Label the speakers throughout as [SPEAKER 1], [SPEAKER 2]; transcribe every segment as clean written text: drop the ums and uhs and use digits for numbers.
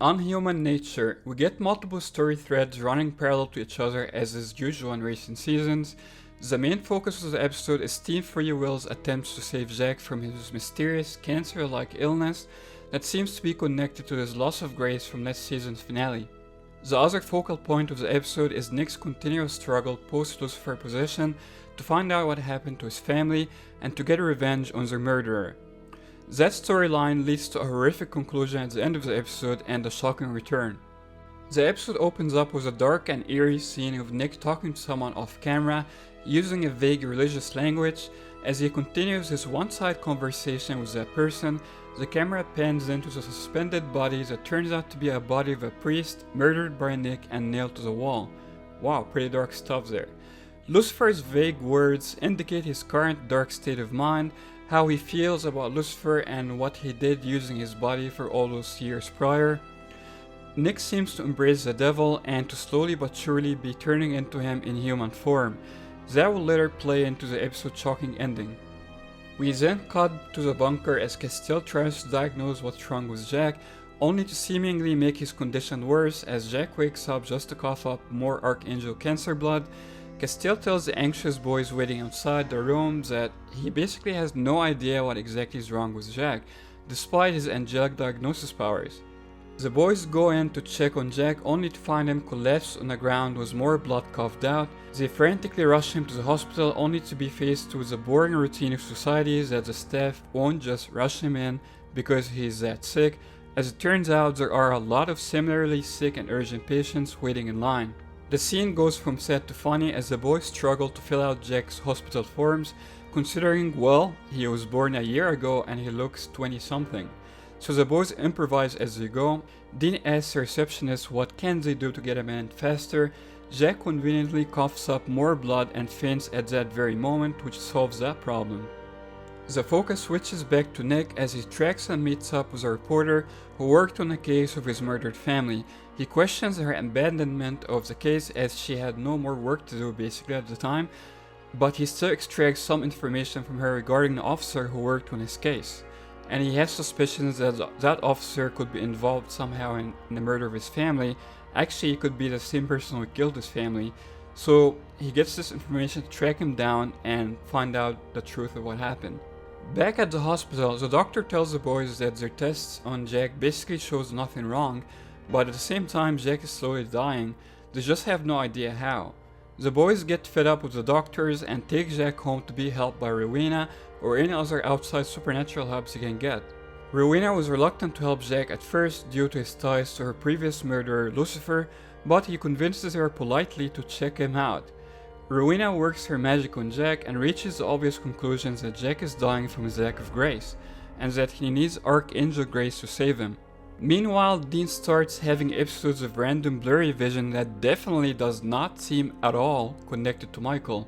[SPEAKER 1] Unhuman nature, we get multiple story threads running parallel to each other as is usual in recent seasons. The main focus of the episode is Team Free Will's attempts to save Jack from his mysterious cancer-like illness that seems to be connected to his loss of grace from last season's finale. The other focal point of the episode is Nick's continuous struggle post-Lucifer possession to find out what happened to his family and to get revenge on their murderer. That storyline leads to a horrific conclusion at the end of the episode and a shocking return. The episode opens up with a dark and eerie scene of Nick talking to someone off camera using a vague religious language. As he continues his one-sided conversation with that person, the camera pans into the suspended body that turns out to be a body of a priest murdered by Nick and nailed to the wall. Wow, pretty dark stuff there. Lucifer's vague words indicate his current dark state of mind, how he feels about Lucifer and what he did using his body for all those years prior. Nick seems to embrace the devil and to slowly but surely be turning into him in human form. That will later play into the episode's shocking ending. We then cut to the bunker as Castiel tries to diagnose what's wrong with Jack, only to seemingly make his condition worse as Jack wakes up just to cough up more Archangel cancer blood. Castiel tells the anxious boys waiting outside the room that he basically has no idea what exactly is wrong with Jack, despite his angelic diagnosis powers. The boys go in to check on Jack only to find him collapsed on the ground with more blood coughed out. They frantically rush him to the hospital only to be faced with the boring routine of society that the staff won't just rush him in because he's that sick. As it turns out, there are a lot of similarly sick and urgent patients waiting in line. The scene goes from sad to funny as the boys struggle to fill out Jack's hospital forms, considering, well, he was born a year ago and he looks 20-something. So the boys improvise as they go. Dean asks the receptionist what can they do to get him in faster. Jack conveniently coughs up more blood and faints at that very moment, which solves that problem. The focus switches back to Nick as he tracks and meets up with a reporter who worked on the case of his murdered family. He questions her abandonment of the case as she had no more work to do basically at the time, but he still extracts some information from her regarding the officer who worked on his case. And he has suspicions that that officer could be involved somehow in the murder of his family. Actually, he could be the same person who killed his family. So he gets this information to track him down and find out the truth of what happened. Back at the hospital, the doctor tells the boys that their tests on Jack basically shows nothing wrong, but at the same time Jack is slowly dying. They just have no idea how. The boys get fed up with the doctors and take Jack home to be helped by Rowena or any other outside supernatural helps he can get. Rowena was reluctant to help Jack at first due to his ties to her previous murderer Lucifer, but he convinces her politely to check him out. Rowena works her magic on Jack and reaches the obvious conclusions that Jack is dying from his lack of grace, and that he needs Archangel grace to save him. Meanwhile, Dean starts having episodes of random blurry vision that definitely does not seem at all connected to Michael.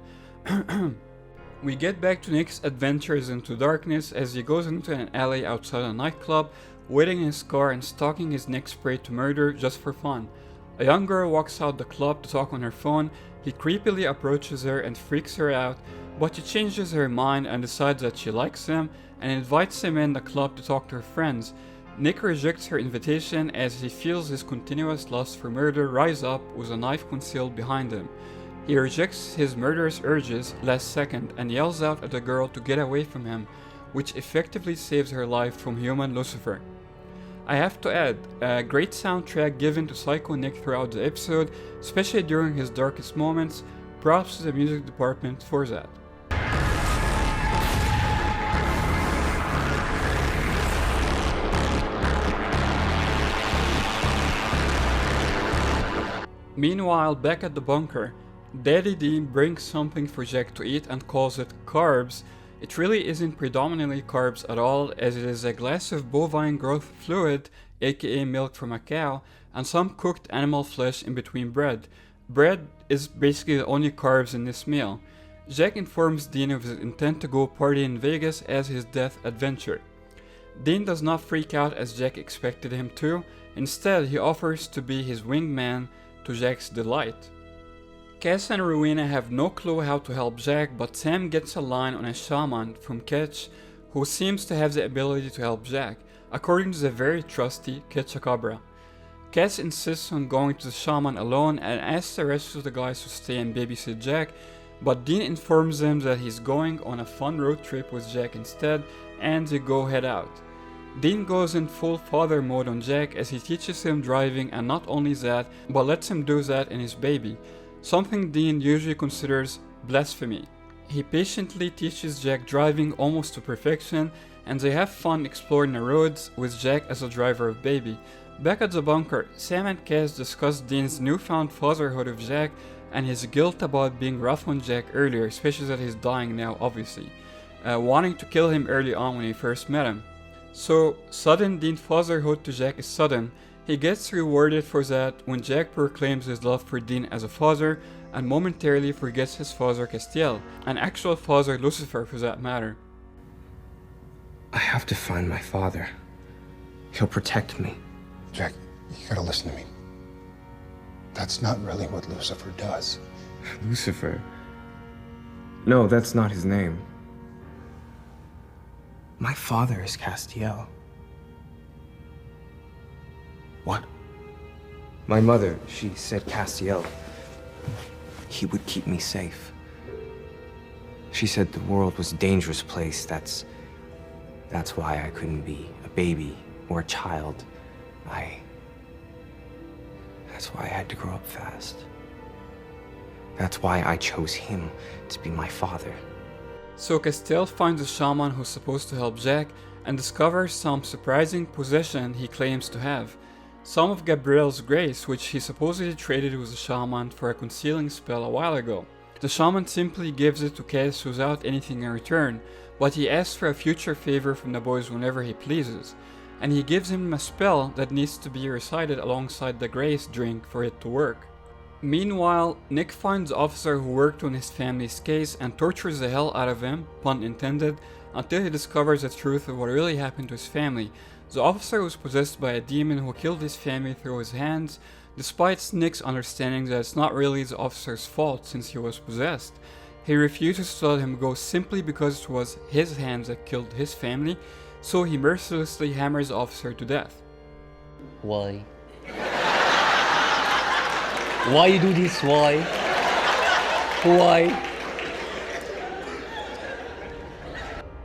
[SPEAKER 1] We get back to Nick's adventures into darkness as he goes into an alley outside a nightclub, waiting in his car and stalking his next prey to murder just for fun. A young girl walks out the club to talk on her phone. He creepily approaches her and freaks her out, but she changes her mind and decides that she likes him and invites him in the club to talk to her friends. Nick rejects her invitation as he feels his continuous lust for murder rise up with a knife concealed behind him. He rejects his murderous urges last second and yells out at the girl to get away from him, which effectively saves her life from human Lucifer. I have to add, a great soundtrack given to Psycho Nick throughout the episode, especially during his darkest moments. Props to the music department for that. Meanwhile, back at the bunker, Daddy Dean brings something for Jack to eat and calls it carbs. It really isn't predominantly carbs at all, as it is a glass of bovine growth fluid, aka milk from a cow, and some cooked animal flesh in between bread. Bread is basically the only carbs in this meal. Jack informs Dean of his intent to go party in Vegas as his death adventure. Dean does not freak out as Jack expected him to. Instead, he offers to be his wingman to Jack's delight. Cass and Rowena have no clue how to help Jack, but Sam gets a line on a shaman from Ketch who seems to have the ability to help Jack, according to the very trusty Ketchacabra. Cass insists on going to the shaman alone and asks the rest of the guys to stay and babysit Jack, but Dean informs them that he's going on a fun road trip with Jack instead, and they go head out. Dean goes in full father mode on Jack as he teaches him driving, and not only that, but lets him do that in his baby, something Dean usually considers blasphemy. He patiently teaches Jack driving almost to perfection, and they have fun exploring the roads with Jack as a driver of baby. Back at the bunker, Sam and Cass discuss Dean's newfound fatherhood of Jack and his guilt about being rough on Jack earlier, especially that he's dying now obviously, wanting to kill him early on when he first met him. So, sudden Dean fatherhood to Jack is sudden. He gets rewarded for that when Jack proclaims his love for Dean as a father and momentarily forgets his father Castiel, an actual father Lucifer for that matter.
[SPEAKER 2] I have to find my father. He'll protect me.
[SPEAKER 3] Jack, you gotta listen to me. That's not really what Lucifer does.
[SPEAKER 2] Lucifer? No, that's not his name. My father is Castiel.
[SPEAKER 3] What?
[SPEAKER 2] My mother, she said Castiel. He would keep me safe. She said the world was a dangerous place. That's why I couldn't be a baby or a child. That's why I had to grow up fast. That's why I chose him to be my father.
[SPEAKER 1] So Castiel finds a shaman who's supposed to help Jack and discovers some surprising possession he claims to have. Some of Gabriel's grace, which he supposedly traded with the shaman for a concealing spell a while ago. The shaman simply gives it to Cass without anything in return, but he asks for a future favor from the boys whenever he pleases, and he gives him a spell that needs to be recited alongside the grace drink for it to work. Meanwhile, Nick finds the officer who worked on his family's case and tortures the hell out of him, pun intended, until he discovers the truth of what really happened to his family. The officer was possessed by a demon who killed his family through his hands, despite Nick's understanding that it's not really the officer's fault since he was possessed. He refuses to let him go simply because it was his hands that killed his family, so he mercilessly hammers the officer to death.
[SPEAKER 4] Why? Why you do this? Why? Why?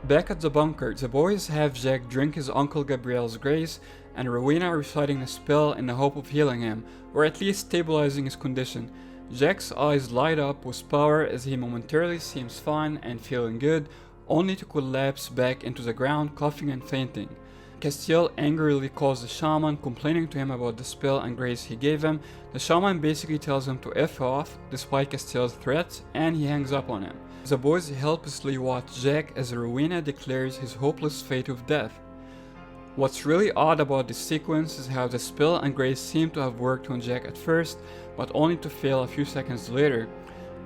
[SPEAKER 1] Back at the bunker, the boys have Jack drink his uncle Gabriel's grace and Rowena reciting a spell in the hope of healing him, or at least stabilizing his condition. Jack's eyes light up with power as he momentarily seems fine and feeling good, only to collapse back into the ground, coughing and fainting. Castiel angrily calls the shaman, complaining to him about the spell and grace he gave him. The shaman basically tells him to F off, despite Castiel's threats, and he hangs up on him. The boys helplessly watch Jack as Rowena declares his hopeless fate of death. What's really odd about this sequence is how the spell and grace seem to have worked on Jack at first, but only to fail a few seconds later.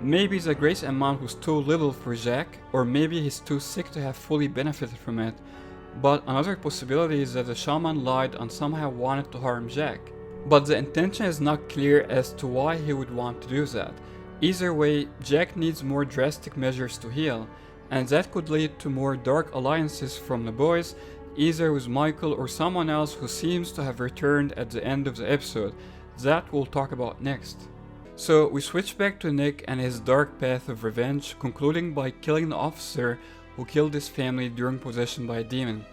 [SPEAKER 1] Maybe the grace amount was too little for Jack, or maybe he's too sick to have fully benefited from it. But another possibility is that the shaman lied and somehow wanted to harm Jack. But the intention is not clear as to why he would want to do that. Either way, Jack needs more drastic measures to heal, and that could lead to more dark alliances from the boys, either with Michael or someone else who seems to have returned at the end of the episode. That we'll talk about next. So we switch back to Nick and his dark path of revenge, concluding by killing the officer who killed his family during possession by a demon.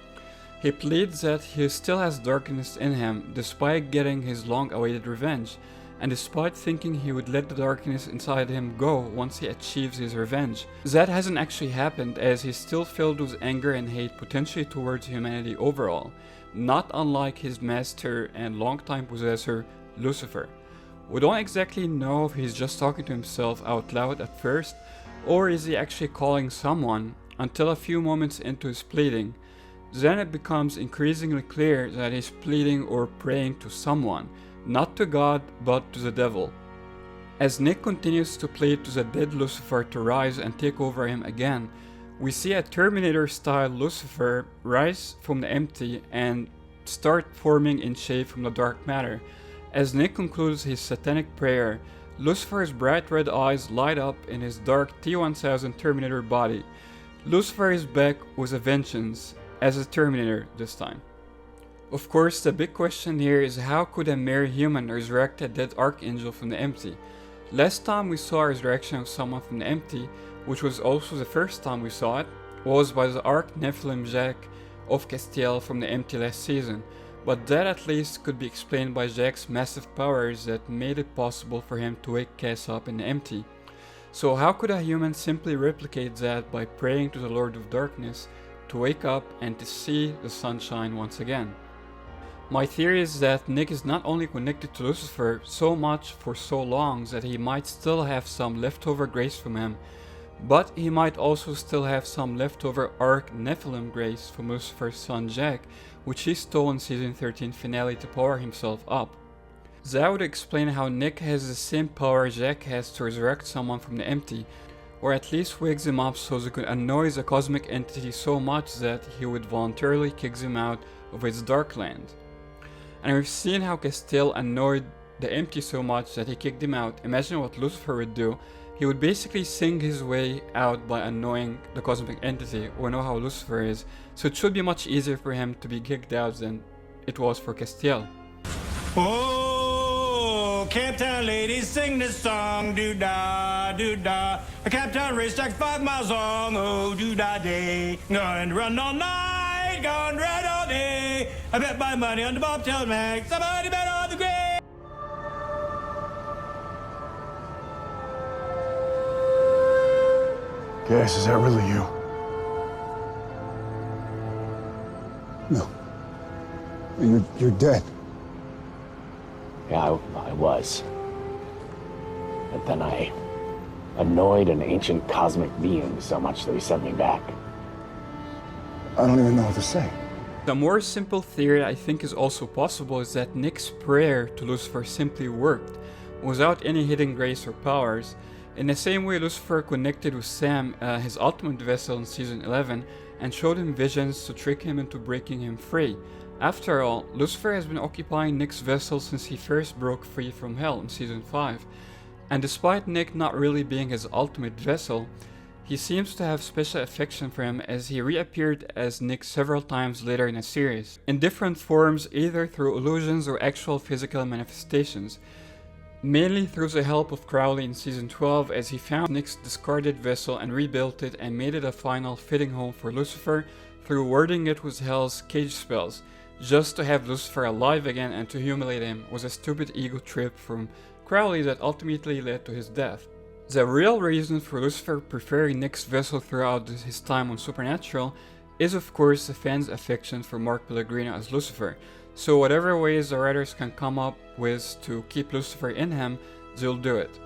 [SPEAKER 1] He pleads that he still has darkness in him despite getting his long-awaited revenge, and despite thinking he would let the darkness inside him go once he achieves his revenge. That hasn't actually happened, as he's still filled with anger and hate potentially towards humanity overall, not unlike his master and longtime possessor, Lucifer. We don't exactly know if he's just talking to himself out loud at first, or is he actually calling someone, until a few moments into his pleading. Then it becomes increasingly clear that he's pleading or praying to someone, not to God, but to the devil. As Nick continues to plead to the dead Lucifer to rise and take over him again, we see a Terminator-style Lucifer rise from the empty and start forming in shape from the dark matter. As Nick concludes his satanic prayer, Lucifer's bright red eyes light up in his dark T-1000 Terminator body. Lucifer is back with a vengeance, as a Terminator this time. Of course, the big question here is how could a mere human resurrect a dead Archangel from the empty? Last time we saw a resurrection of someone from the empty, which was also the first time we saw it, was by the Arch-Nephilim Jack of Castiel from the empty last season, but that at least could be explained by Jack's massive powers that made it possible for him to wake Cass up in the empty. So how could a human simply replicate that by praying to the Lord of Darkness to wake up and to see the sunshine once again? My theory is that Nick is not only connected to Lucifer so much for so long that he might still have some leftover grace from him, but he might also still have some leftover Arch-Nephilim grace from Lucifer's son Jack, which he stole in season 13 finale to power himself up. That would explain how Nick has the same power Jack has to resurrect someone from the empty, or at least wakes him up so they could annoy the cosmic entity so much that he would voluntarily kick them out of its dark land. And we've seen how Castiel annoyed the empty so much that he kicked him out. Imagine what Lucifer would do. He would basically sing his way out by annoying the cosmic entity. We know how Lucifer is, so it should be much easier for him to be kicked out than it was for Castiel.
[SPEAKER 5] Oh, Camptown ladies sing this song, doo-da, doo-da. A Camptown racetrack 5 miles long, oh, doo-da day. Going to run all night, going to run all day. I bet my money on the bobtail mag, somebody bet on the grave.
[SPEAKER 3] Cass, is that really you? No. You're dead.
[SPEAKER 6] Yeah, I was. But then I annoyed an ancient cosmic being so much that he sent me back.
[SPEAKER 3] I don't even know what to say.
[SPEAKER 1] The more simple theory I think is also possible is that Nick's prayer to Lucifer simply worked, without any hidden grace or powers, in the same way Lucifer connected with Sam, his ultimate vessel in season 11, and showed him visions to trick him into breaking him free. After all, Lucifer has been occupying Nick's vessel since he first broke free from hell in season 5, and despite Nick not really being his ultimate vessel, he seems to have special affection for him as he reappeared as Nick several times later in the series, in different forms either through illusions or actual physical manifestations, mainly through the help of Crowley in season 12 as he found Nick's discarded vessel and rebuilt it and made it a final fitting home for Lucifer through wording it with Hell's cage spells, just to have Lucifer alive again and to humiliate him with a stupid ego trip from Crowley that ultimately led to his death. The real reason for Lucifer preferring Nick's vessel throughout his time on Supernatural is of course the fans' affection for Mark Pellegrino as Lucifer, so whatever ways the writers can come up with to keep Lucifer in him, they'll do it.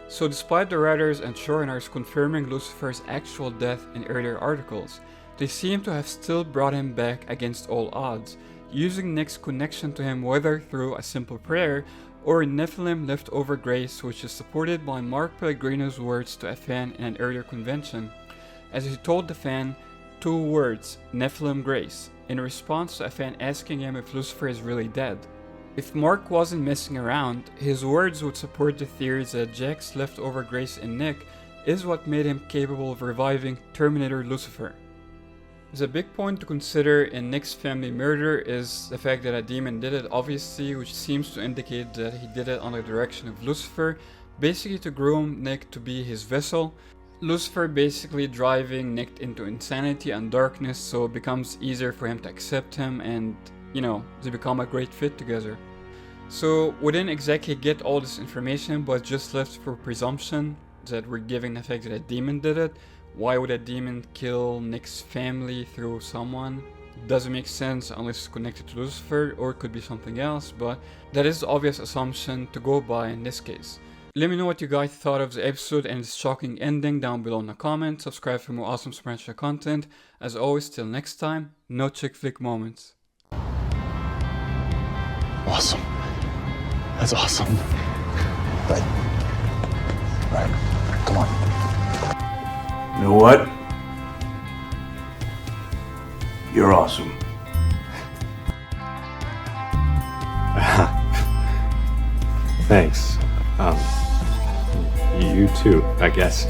[SPEAKER 1] So despite the writers and showrunners confirming Lucifer's actual death in earlier articles, they seem to have still brought him back against all odds, using Nick's connection to him whether through a simple prayer or Nephilim leftover grace, which is supported by Mark Pellegrino's words to a fan in an earlier convention, as he told the fan 2 words, Nephilim grace, in response to a fan asking him if Lucifer is really dead. If Mark wasn't messing around, his words would support the theory that Jack's leftover grace in Nick is what made him capable of reviving Terminator Lucifer. The big point to consider in Nick's family murder is the fact that a demon did it, obviously, which seems to indicate that he did it under the direction of Lucifer, basically to groom Nick to be his vessel. Lucifer basically driving Nick into insanity and darkness, so it becomes easier for him to accept him and, they become a great fit together. So we didn't exactly get all this information, but just left for presumption that we're giving the fact that a demon did it. Why would a demon kill Nick's family through someone? Doesn't make sense unless it's connected to Lucifer, or it could be something else, but that is the obvious assumption to go by in this case. Let me know what you guys thought of the episode and its shocking ending down below in the comments. Subscribe for more awesome Supernatural content. As always, till next time, no chick flick moments.
[SPEAKER 3] Awesome. That's awesome. Right. Come on.
[SPEAKER 7] You know what? You're awesome.
[SPEAKER 8] Thanks. You too, I guess.